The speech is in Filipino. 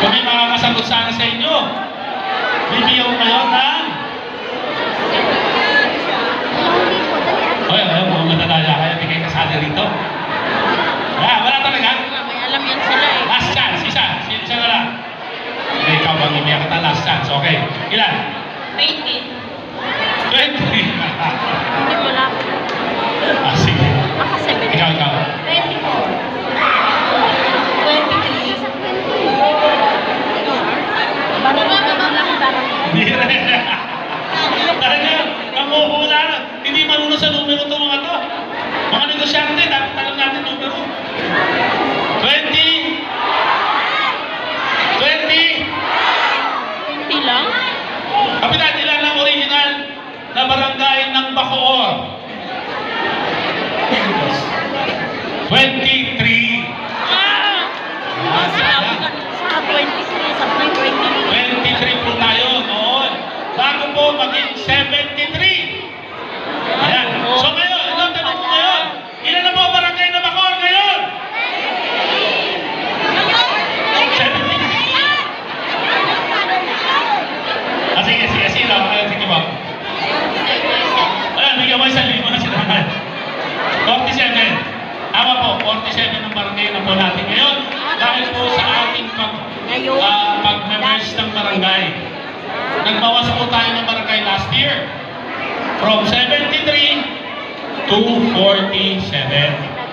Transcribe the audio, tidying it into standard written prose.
Kung may makakasagot sana sa inyo, bibigyan ko kayo ng... Ay, mga matataya kayo, hindi kayo kasali rito. Wala talaga? May alam yan sila eh. Last chance, isa na lang. Okay, ikaw bang imiyak kita, last chance, okay. Ilan? 20. 20. Hindi mo lang. Sige. Baka 7. Ikaw. 24. 23. Hindi rin. Talaga, namuhula na. Hindi marunong sa numero itong mga to. Mga negosyante, dapat alam natin numero. 20. 20 lang? Kapitan, ilan ang original na barangay ng Bacoor? 23. Sa 23, sa 23. 23 po tayo noon. Bago po maging 73. Ayan. So ngayon, ito tanong ko ngayon. Ilan na po ang barangay na Bacoor ngayon? 70. Sige. Sige po. Ayan, bigyan mo 1,000 na sinahan. 47. Tama po, 47 ang barangay na po natin ngayon. Dahil po sa ating pag-members ng barangay. Nagbawas po tayo ng barangay last year. From 73 to 47.